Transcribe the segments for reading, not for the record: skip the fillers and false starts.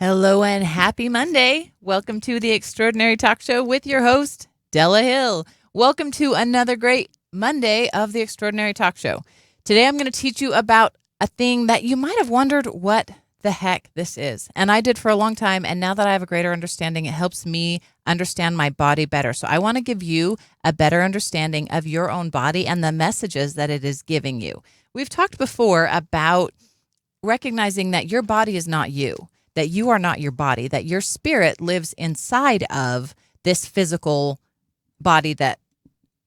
Hello and happy Monday. Welcome to the Extraordinary Talk Show with your host, Della Hill. Welcome to another great Monday of the Extraordinary Talk Show. Today I'm going to teach you about a thing that you might have wondered what the heck this is. And I did for a long time. And now that I have a greater understanding, it helps me understand my body better. So I want to give you a better understanding of your own body and the messages that it is giving you. We've talked before about recognizing that your body is not you, that you are not your body, that your spirit lives inside of this physical body that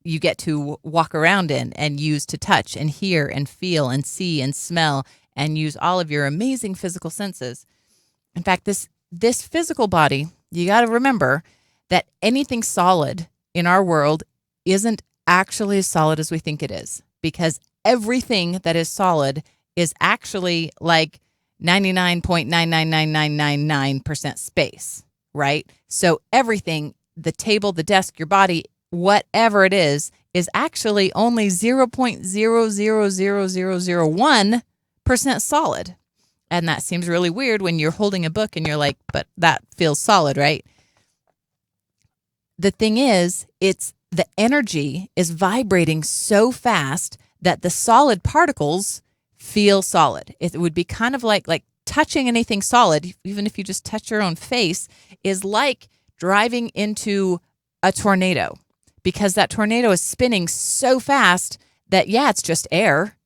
you get to walk around in and use to touch and hear and feel and see and smell and use all of your amazing physical senses. In fact, this physical body, you got to remember that anything solid in our world isn't actually as solid as we think it is, because everything that is solid is actually like 99.999999% space, right? So everything, the table, the desk, your body, whatever it is actually only 0.000001% solid. And that seems really weird when you're holding a book and you're like, but that feels solid, right? The thing is, it's the energy is vibrating so fast that the solid particles feel solid. It would be kind of like touching anything solid, even if you just touch your own face, is like driving into a tornado, because that tornado is spinning so fast that, yeah, it's just air.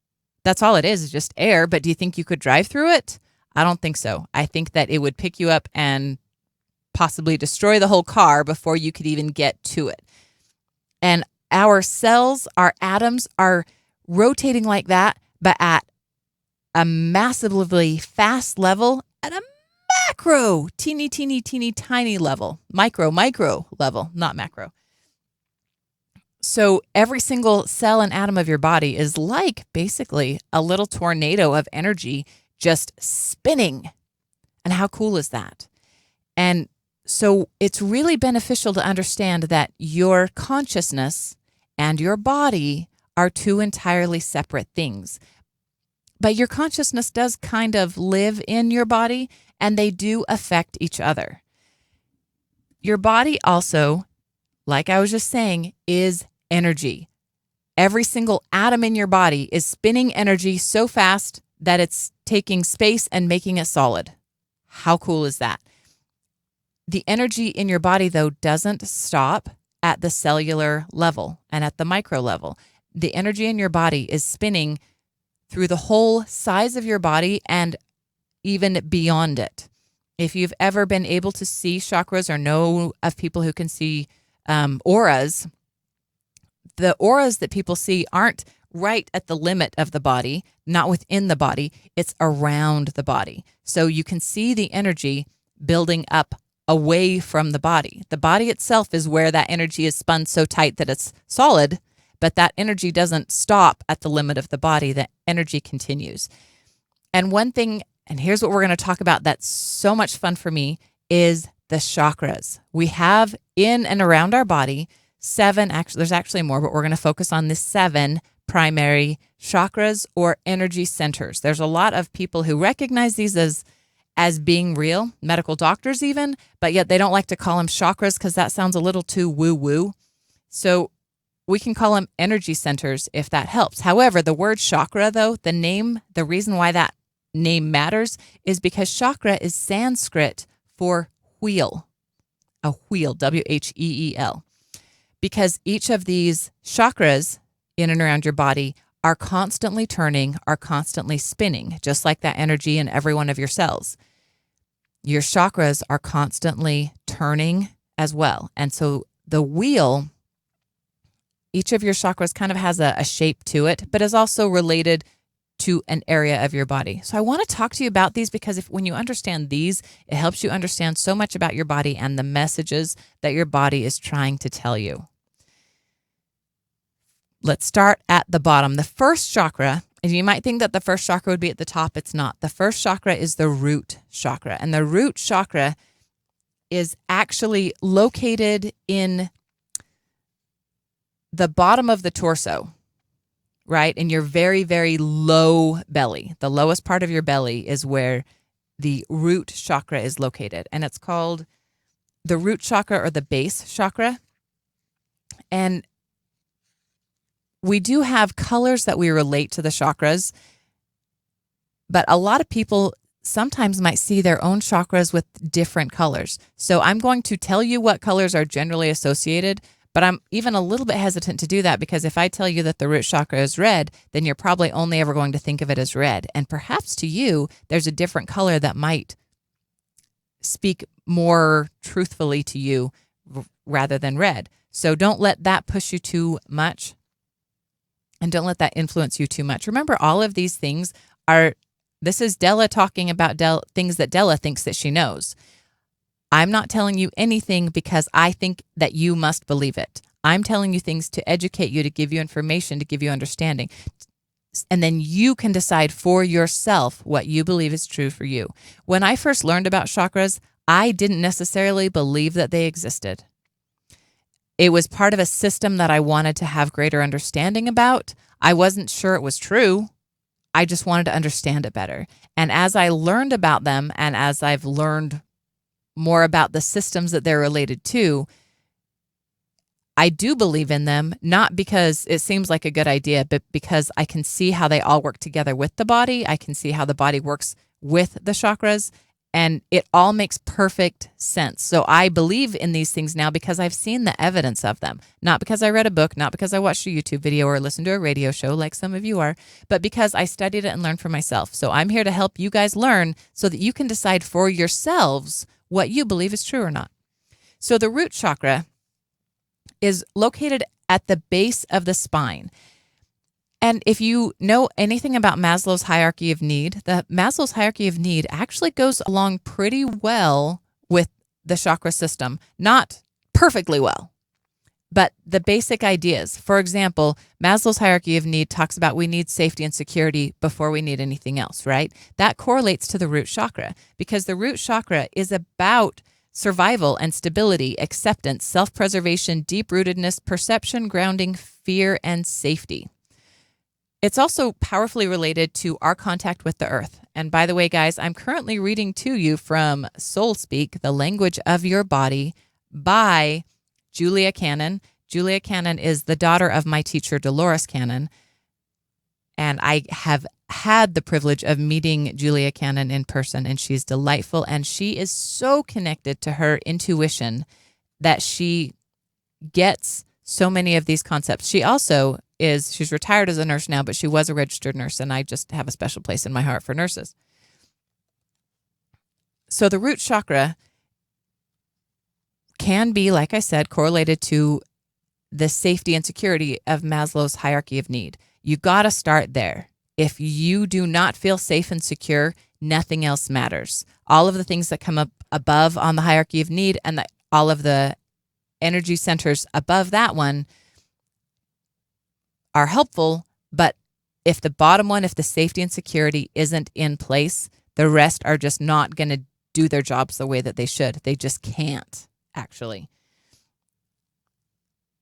That's all it is just air. But do you think you could drive through it? I don't think so. I think that it would pick you up and possibly destroy the whole car before you could even get to it. And our cells, our atoms are rotating like that, but at a massively fast level, at a macro, teeny tiny level, micro level, not macro. So every single cell and atom of your body is like basically a little tornado of energy just spinning. And how cool is that? And so it's really beneficial to understand that your consciousness and your body are two entirely separate things. But your consciousness does kind of live in your body, and they do affect each other. Your body also, like I was just saying, is energy. Every single atom in your body is spinning energy so fast that it's taking space and making it solid. How cool is that? The energy in your body, though, doesn't stop at the cellular level and at the micro level. The energy in your body is spinning through the whole size of your body and even beyond it. If you've ever been able to see chakras or know of people who can see auras, the auras that people see aren't right at the limit of the body, not within the body, it's around the body. So you can see the energy building up away from the body. The body itself is where that energy is spun so tight that it's solid, but that energy doesn't stop at the limit of the body. The energy continues. And one thing, and here's what we're going to talk about that's so much fun for me, is the chakras. We have in and around our body 7, actually, there's actually more, but we're going to focus on the 7 primary chakras or energy centers. There's a lot of people who recognize these as being real, medical doctors even, but yet they don't like to call them chakras because that sounds a little too woo-woo. So we can call them energy centers if that helps. However, the word chakra, though, the reason why that name matters is because chakra is Sanskrit for wheel, a wheel, W-H-E-E-L. Because each of these chakras in and around your body are constantly turning, are constantly spinning, just like that energy in every one of your cells. Your chakras are constantly turning as well. And so the wheel, each of your chakras kind of has a shape to it, but is also related to an area of your body. So I want to talk to you about these because when you understand these, it helps you understand so much about your body and the messages that your body is trying to tell you. Let's start at the bottom. The first chakra, and you might think that the first chakra would be at the top. It's not. The first chakra is the root chakra. And the root chakra is actually located in the bottom of the torso, right? In your very, very low belly. The lowest part of your belly is where the root chakra is located. And it's called the root chakra or the base chakra. And we do have colors that we relate to the chakras, but a lot of people sometimes might see their own chakras with different colors. So I'm going to tell you what colors are generally associated, but I'm even a little bit hesitant to do that because if I tell you that the root chakra is red, then you're probably only ever going to think of it as red. And perhaps to you, there's a different color that might speak more truthfully to you rather than red. So don't let that push you too much. And don't let that influence you too much. Remember, all of these things this is Della talking about things that Della thinks that she knows. I'm not telling you anything because I think that you must believe it. I'm telling you things to educate you, to give you information, to give you understanding. And then you can decide for yourself what you believe is true for you. When I first learned about chakras, I didn't necessarily believe that they existed. It was part of a system that I wanted to have greater understanding about. I wasn't sure it was true. I just wanted to understand it better. And as I learned about them and as I've learned more about the systems that they're related to, I do believe in them, not because it seems like a good idea, but because I can see how they all work together with the body. I can see how the body works with the chakras. And it all makes perfect sense. So I believe in these things now because I've seen the evidence of them. Not because I read a book, not because I watched a YouTube video or listened to a radio show like some of you are, but because I studied it and learned for myself. So I'm here to help you guys learn so that you can decide for yourselves what you believe is true or not. So the root chakra is located at the base of the spine. And if you know anything about Maslow's hierarchy of need, the Maslow's hierarchy of need actually goes along pretty well with the chakra system. Not perfectly well, but the basic ideas. For example, Maslow's hierarchy of need talks about we need safety and security before we need anything else, right? That correlates to the root chakra because the root chakra is about survival and stability, acceptance, self-preservation, deep-rootedness, perception, grounding, fear, and safety. It's also powerfully related to our contact with the earth. And by the way, guys, I'm currently reading to you from Soul Speak, The Language of Your Body by Julia Cannon. Julia Cannon is the daughter of my teacher, Dolores Cannon. And I have had the privilege of meeting Julia Cannon in person, and she's delightful. And she is so connected to her intuition that she gets so many of these concepts. She also she's retired as a nurse now, but she was a registered nurse, and I just have a special place in my heart for nurses. So the root chakra can be, like I said, correlated to the safety and security of Maslow's hierarchy of need. You got to start there. If you do not feel safe and secure, nothing else matters. All of the things that come up above on the hierarchy of need and all of the energy centers above that one are helpful, but if the bottom one, if the safety and security isn't in place, the rest are just not going to do their jobs the way that they should. They just can't, actually.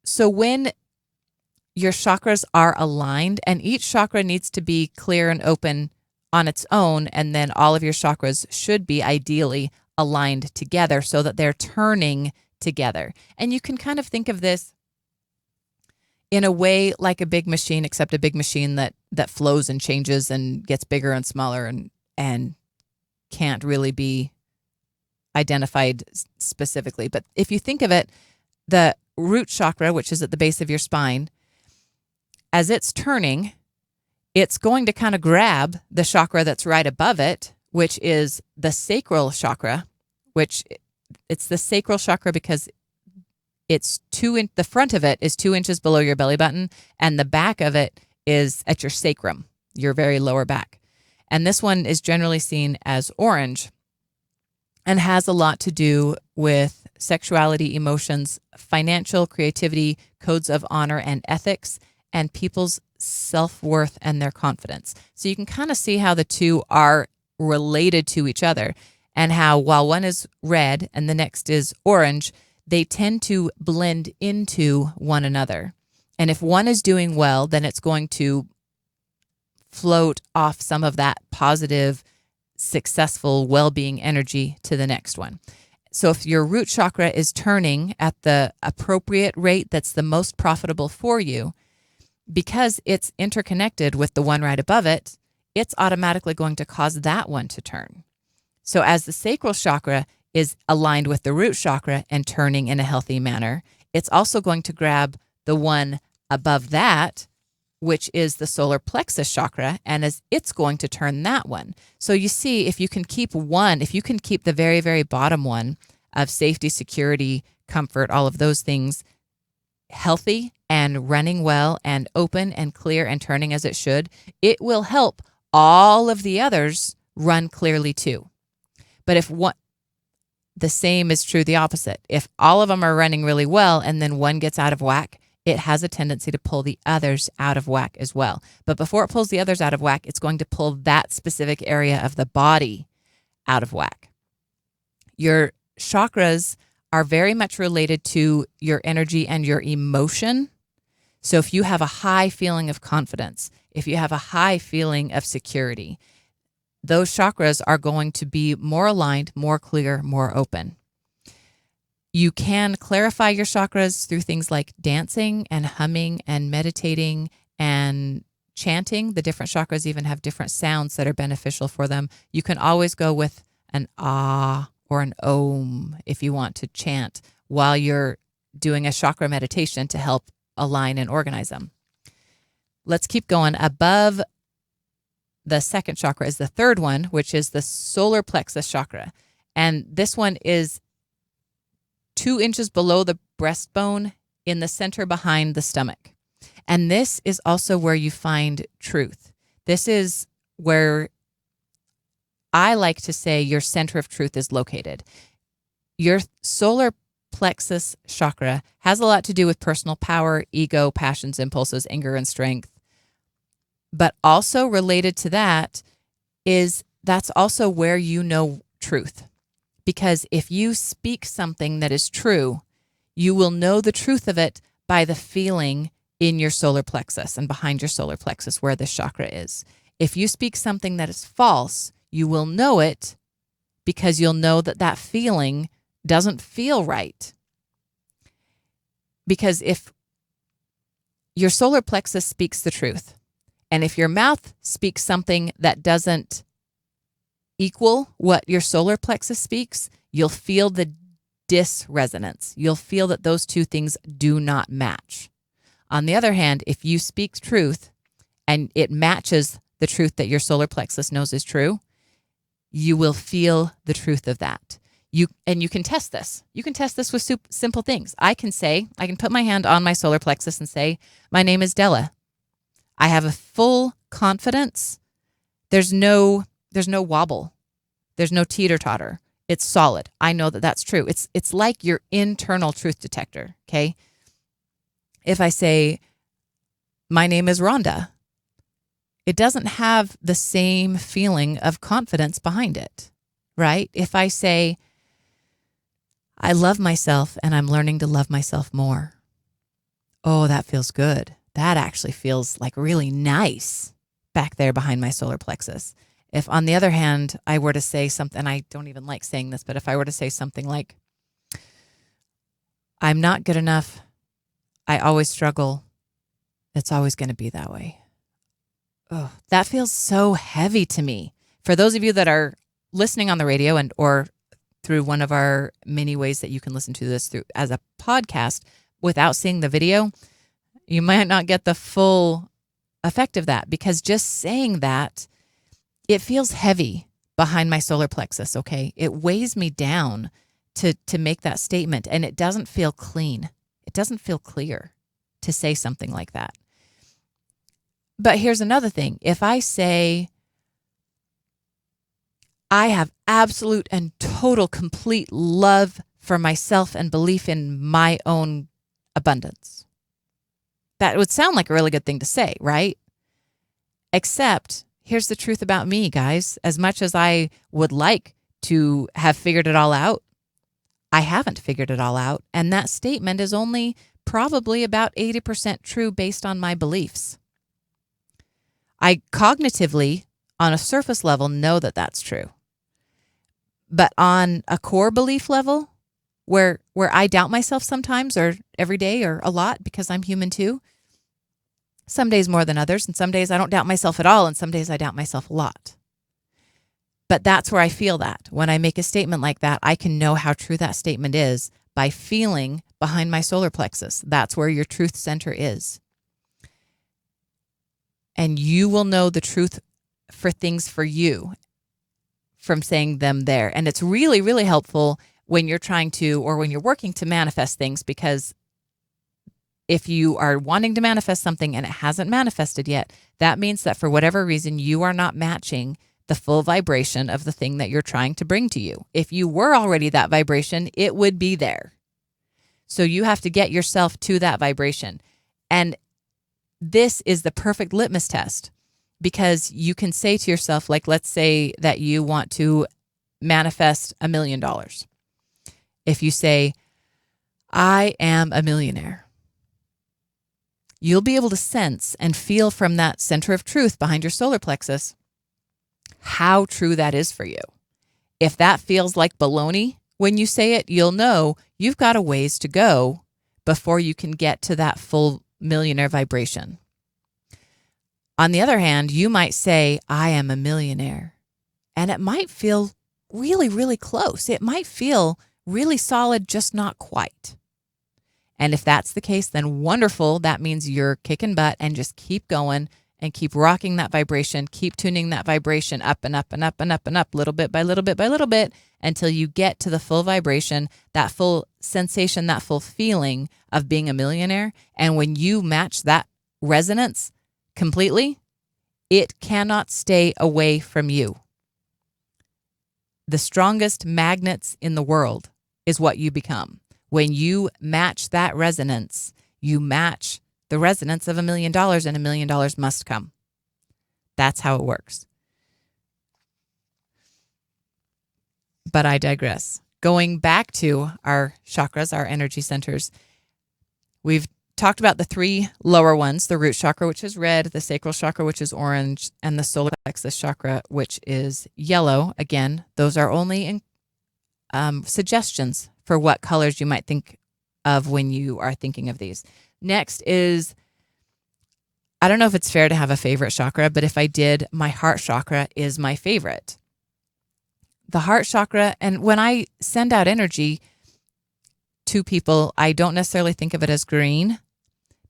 So when your chakras are aligned, and each chakra needs to be clear and open on its own, and then all of your chakras should be ideally aligned together so that they're turning together. And you can kind of think of this in a way like a big machine, except a big machine that flows and changes and gets bigger and smaller and can't really be identified specifically. But if you think of it, the root chakra, which is at the base of your spine, as it's turning, it's going to kind of grab the chakra that's right above it, which is the sacral chakra, which it's the sacral chakra because it's the front of it is 2 inches below your belly button, and the back of it is at your sacrum, your very lower back. And this one is generally seen as orange and has a lot to do with sexuality, emotions, financial, creativity, codes of honor and ethics, and people's self-worth and their confidence. So you can kind of see how the two are related to each other, and how while one is red and the next is orange, they tend to blend into one another. And if one is doing well, then it's going to float off some of that positive successful well-being energy to the next one. So if your root chakra is turning at the appropriate rate that's the most profitable for you, because it's interconnected with the one right above it, it's automatically going to cause that one to turn. So as the sacral chakra is aligned with the root chakra and turning in a healthy manner, it's also going to grab the one above that, which is the solar plexus chakra, and as it's going to turn that one. So you see, if you can keep one, if you can keep the very, very bottom one of safety, security, comfort, all of those things healthy and running well and open and clear and turning as it should, it will help all of the others run clearly too. But if one, the same is true the opposite. If all of them are running really well and then one gets out of whack, it has a tendency to pull the others out of whack as well. But before it pulls the others out of whack, it's going to pull that specific area of the body out of whack. Your chakras are very much related to your energy and your emotion. So if you have a high feeling of confidence, if you have a high feeling of security, those chakras are going to be more aligned, more clear, more open. You can clarify your chakras through things like dancing and humming and meditating and chanting. The different chakras even have different sounds that are beneficial for them. You can always go with an ah or an om if you want to chant while you're doing a chakra meditation to help align and organize them. Let's keep going. Above the second chakra is the third one, which is the solar plexus chakra. And this one is 2 inches below the breastbone in the center behind the stomach. And this is also where you find truth. This is where I like to say your center of truth is located. Your solar plexus chakra has a lot to do with personal power, ego, passions, impulses, anger, and strength. But also related to that is that's also where you know truth. Because if you speak something that is true, you will know the truth of it by the feeling in your solar plexus and behind your solar plexus where this chakra is. If you speak something that is false, you will know it because you'll know that that feeling doesn't feel right. Because if your solar plexus speaks the truth, and if your mouth speaks something that doesn't equal what your solar plexus speaks, you'll feel the disresonance. You'll feel that those two things do not match. On the other hand, if you speak truth and it matches the truth that your solar plexus knows is true, you will feel the truth of that. You can test this. You can test this with simple things. I can put my hand on my solar plexus and say, my name is Della. I have a full confidence. There's no wobble. There's no teeter-totter. It's solid. I know that that's true. It's like your internal truth detector, okay? If I say, my name is Rhonda, it doesn't have the same feeling of confidence behind it, right? If I say, I love myself and I'm learning to love myself more. Oh, that feels good. That actually feels like really nice back there behind my solar plexus. If, on the other hand, I were to say something, and I don't even like saying this, but if I were to say something like, I'm not good enough, I always struggle, it's always going to be that way. Oh, that feels so heavy to me. For those of you that are listening on the radio and or through one of our many ways that you can listen to this through as a podcast without seeing the video, you might not get the full effect of that, because just saying that, it feels heavy behind my solar plexus, okay? It weighs me down to make that statement, and it doesn't feel clean. It doesn't feel clear to say something like that. But here's another thing. If I say, I have absolute and total complete love for myself and belief in my own abundance, that would sound like a really good thing to say, right? Except, here's the truth about me, guys. As much as I would like to have figured it all out, I haven't figured it all out. And that statement is only probably about 80% true based on my beliefs. I cognitively on a surface level know that that's true. But on a core belief level, where I doubt myself sometimes, or every day, or a lot, because I'm human too, some days more than others, and some days I don't doubt myself at all, and some days I doubt myself a lot. But that's where I feel that. When I make a statement like that, I can know how true that statement is by feeling behind my solar plexus. That's where your truth center is. And you will know the truth for things for you from saying them there. And it's really, really helpful when you're trying to, or when you're working to manifest things, because if you are wanting to manifest something and it hasn't manifested yet, that means that for whatever reason, you are not matching the full vibration of the thing that you're trying to bring to you. If you were already that vibration, it would be there. So you have to get yourself to that vibration. And this is the perfect litmus test, because you can say to yourself, like, let's say that you want to manifest $1 million. If you say, I am a millionaire, you'll be able to sense and feel from that center of truth behind your solar plexus how true that is for you. If that feels like baloney when you say it, you'll know you've got a ways to go before you can get to that full millionaire vibration. On the other hand, you might say, I am a millionaire, and it might feel really, really close. It might feel really solid, just not quite. And if that's the case, then wonderful. That means you're kicking butt, and just keep going and keep rocking that vibration. Keep tuning that vibration up and up and up and up and up, little bit by little bit by little bit, until you get to the full vibration, that full sensation, that full feeling of being a millionaire. And when you match that resonance completely, it cannot stay away from you. The strongest magnets in the world is what you become. When you match that resonance, you match the resonance of $1 million, and $1 million must come. That's how it works. But I digress. Going back to our chakras, our energy centers, we've talked about the 3 lower ones: the root chakra, which is red, the sacral chakra, which is orange, and the solar plexus chakra, which is yellow. Again, those are only suggestions for what colors you might think of when you are thinking of these. Next is, I don't know if it's fair to have a favorite chakra, but if I did, my heart chakra is my favorite. The heart chakra, and when I send out energy to people, I don't necessarily think of it as green,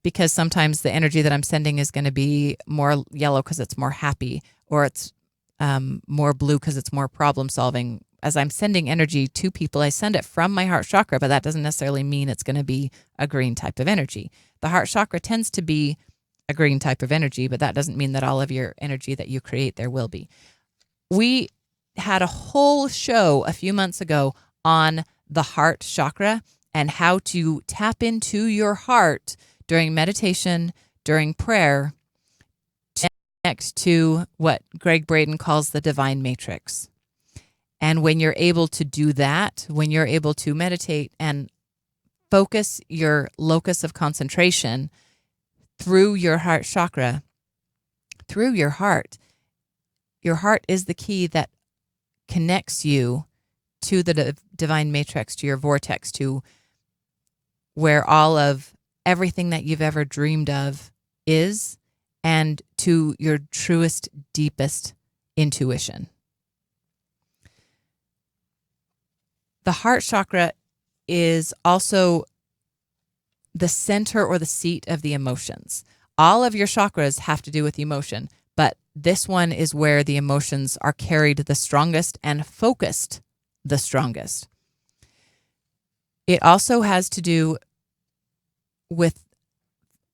because sometimes the energy that I'm sending is going to be more yellow because it's more happy, or it's more blue because it's more problem solving. As I'm sending energy to people, I send it from my heart chakra, but that doesn't necessarily mean it's going to be a green type of energy. The heart chakra tends to be a green type of energy, but that doesn't mean that all of your energy that you create there will be. We had a whole show a few months ago on the heart chakra and how to tap into your heart during meditation, during prayer, to connect to what Greg Braden calls the divine matrix. And when you're able to do that, when you're able to meditate and focus your locus of concentration through your heart chakra, through your heart is the key that connects you to the divine matrix, to your vortex, to where all of everything that you've ever dreamed of is, and to your truest, deepest intuition. The heart chakra is also the center or the seat of the emotions. All of your chakras have to do with emotion, but this one is where the emotions are carried the strongest and focused the strongest. It also has to do with,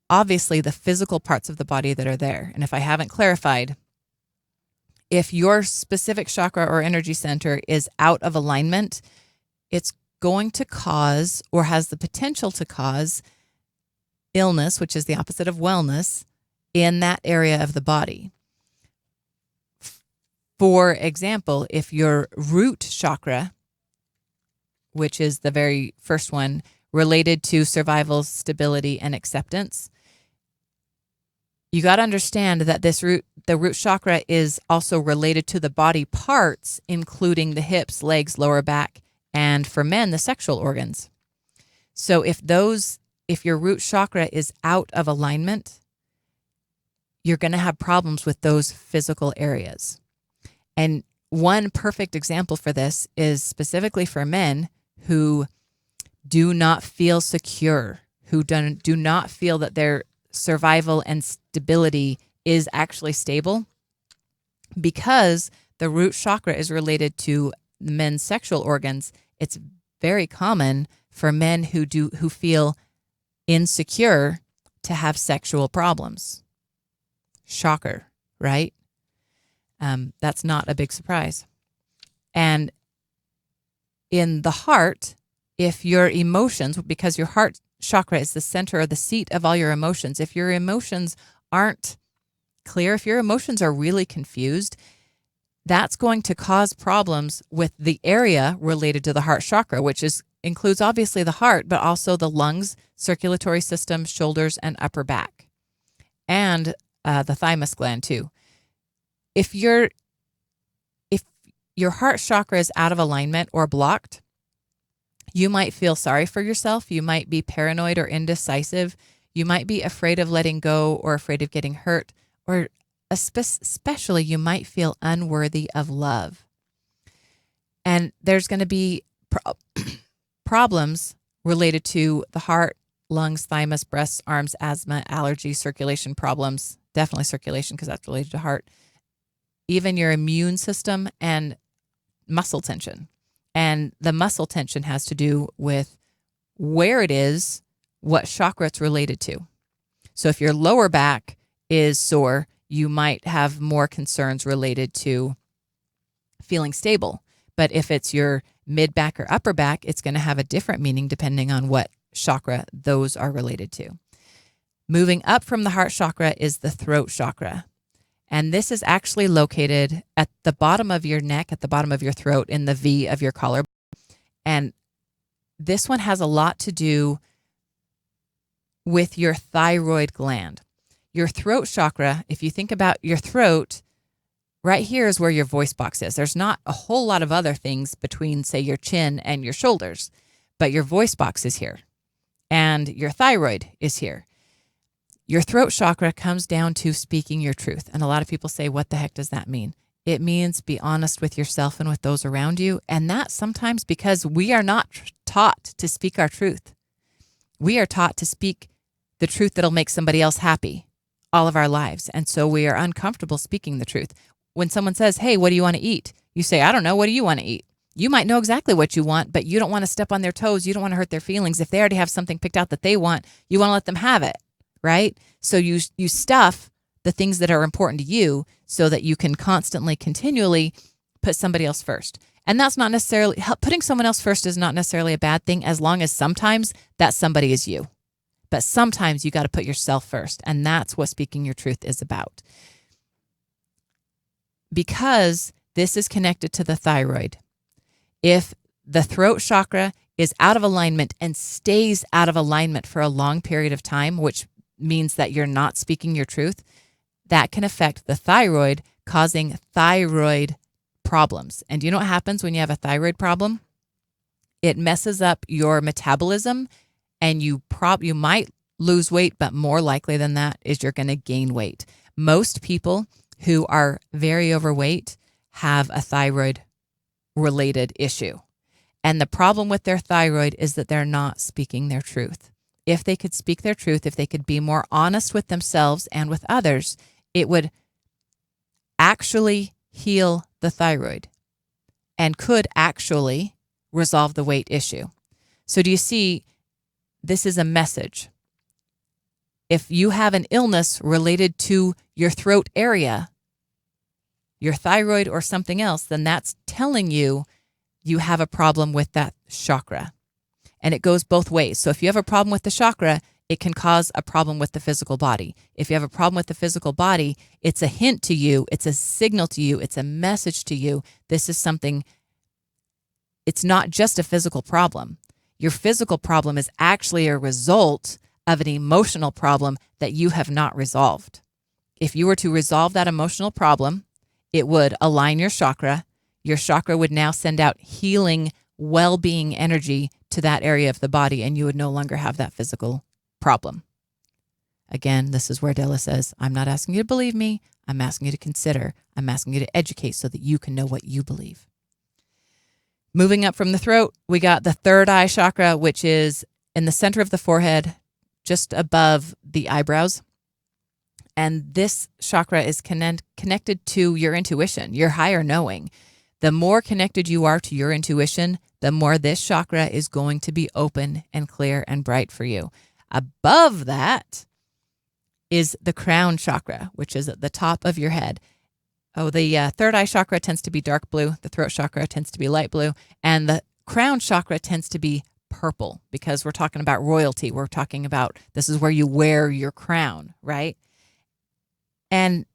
obviously, the physical parts of the body that are there. And if I haven't clarified, if your specific chakra or energy center is out of alignment, it's going to cause, or has the potential to cause, illness, which is the opposite of wellness, in that area of the body. For example, if your root chakra, which is the very first one, related to survival, stability, and acceptance, you got to understand that the root chakra is also related to the body parts, including the hips, legs, lower back, and for men, the sexual organs. So if your root chakra is out of alignment, you're going to have problems with those physical areas. And one perfect example for this is specifically for men who do not feel secure, who do not feel that their survival and stability is actually stable, because the root chakra is related to men's sexual organs. It's very common for men who feel insecure to have sexual problems. Shocker, right? That's not a big surprise. And in the heart, if your emotions, because your heart chakra is the center or the seat of all your emotions, if your emotions aren't clear, if your emotions are really confused, that's going to cause problems with the area related to the heart chakra, which includes obviously the heart, but also the lungs, circulatory system, shoulders, and upper back, and the thymus gland too. If your heart chakra is out of alignment or blocked, you might feel sorry for yourself. You might be paranoid or indecisive. You might be afraid of letting go or afraid of getting hurt, or especially you might feel unworthy of love. And there's going to be problems related to the heart, lungs, thymus, breasts, arms, asthma, allergies, circulation problems, definitely circulation because that's related to heart, even your immune system and muscle tension. And the muscle tension has to do with where it is, what chakra it's related to. So if your lower back is sore, you might have more concerns related to feeling stable. But if it's your mid back or upper back, it's going to have a different meaning depending on what chakra those are related to. Moving up from the heart chakra is the throat chakra. And this is actually located at the bottom of your neck, at the bottom of your throat, in the V of your collarbone. And this one has a lot to do with your thyroid gland. Your throat chakra, if you think about your throat, right here is where your voice box is. There's not a whole lot of other things between, say, your chin and your shoulders, but your voice box is here, and your thyroid is here. Your throat chakra comes down to speaking your truth. And a lot of people say, what the heck does that mean? It means be honest with yourself and with those around you. And that's sometimes because we are not taught to speak our truth. We are taught to speak the truth that'll make somebody else happy all of our lives. And so we are uncomfortable speaking the truth. When someone says, hey, what do you want to eat? You say, I don't know. What do you want to eat? You might know exactly what you want, but you don't want to step on their toes. You don't want to hurt their feelings. If they already have something picked out that they want, you want to let them have it. Right? So you stuff the things that are important to you so that you can constantly, continually put somebody else first. And that's not necessarily, putting someone else first is not necessarily a bad thing, as long as sometimes that somebody is you. But sometimes you got to put yourself first. And that's what speaking your truth is about. Because this is connected to the thyroid. If the throat chakra is out of alignment and stays out of alignment for a long period of time, which means that you're not speaking your truth, that can affect the thyroid, causing thyroid problems. And do you know what happens when you have a thyroid problem? It messes up your metabolism, and you might lose weight, but more likely than that is you're going to gain weight. Most people who are very overweight have a thyroid related issue. And the problem with their thyroid is that they're not speaking their truth. If they could speak their truth, if they could be more honest with themselves and with others, it would actually heal the thyroid and could actually resolve the weight issue. So do you see, this is a message. If you have an illness related to your throat area, your thyroid or something else, then that's telling you you have a problem with that chakra. And it goes both ways. So if you have a problem with the chakra, it can cause a problem with the physical body. If you have a problem with the physical body, it's a hint to you, it's a signal to you, it's a message to you. This is something, it's not just a physical problem. Your physical problem is actually a result of an emotional problem that you have not resolved. if you were to resolve that emotional problem, it would align your chakra. Your chakra would now send out healing, well-being energy to that area of the body, and you would no longer have that physical problem. Again, this is where Della says, I'm not asking you to believe me. I'm asking you to consider. I'm asking you to educate so that you can know what you believe. Moving up from the throat, we got the third eye chakra, which is in the center of the forehead, just above the eyebrows. And this chakra is connected to your intuition, your higher knowing. The more connected you are to your intuition, the more this chakra is going to be open and clear and bright for you. Above that is the crown chakra, which is at the top of your head. The third eye chakra tends to be dark blue. The throat chakra tends to be light blue. And the crown chakra tends to be purple because we're talking about royalty. We're talking about this is where you wear your crown, right? And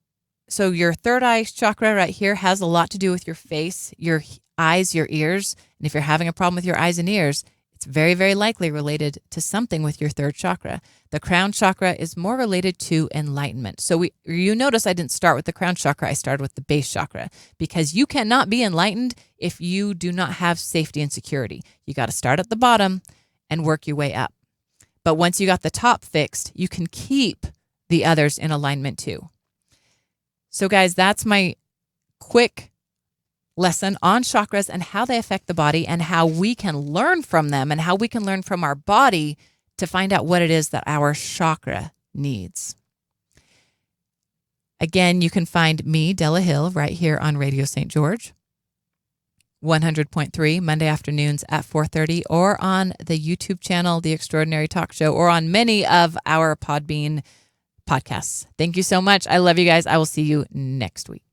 so your third eye chakra right here has a lot to do with your face, your eyes, your ears. And if you're having a problem with your eyes and ears, it's very, very likely related to something with your third chakra. The crown chakra is more related to enlightenment. So you notice I didn't start with the crown chakra. I started with the base chakra because you cannot be enlightened if you do not have safety and security. You got to start at the bottom and work your way up. But once you got the top fixed, you can keep the others in alignment too. So guys, that's my quick lesson on chakras and how they affect the body and how we can learn from them and how we can learn from our body to find out what it is that our chakra needs. Again, you can find me, Della Hill, right here on Radio St. George, 100.3 Monday afternoons at 4:30, or on the YouTube channel, The Extraordinary Talk Show, or on many of our Podbean podcasts. Thank you so much. I love you guys. I will see you next week.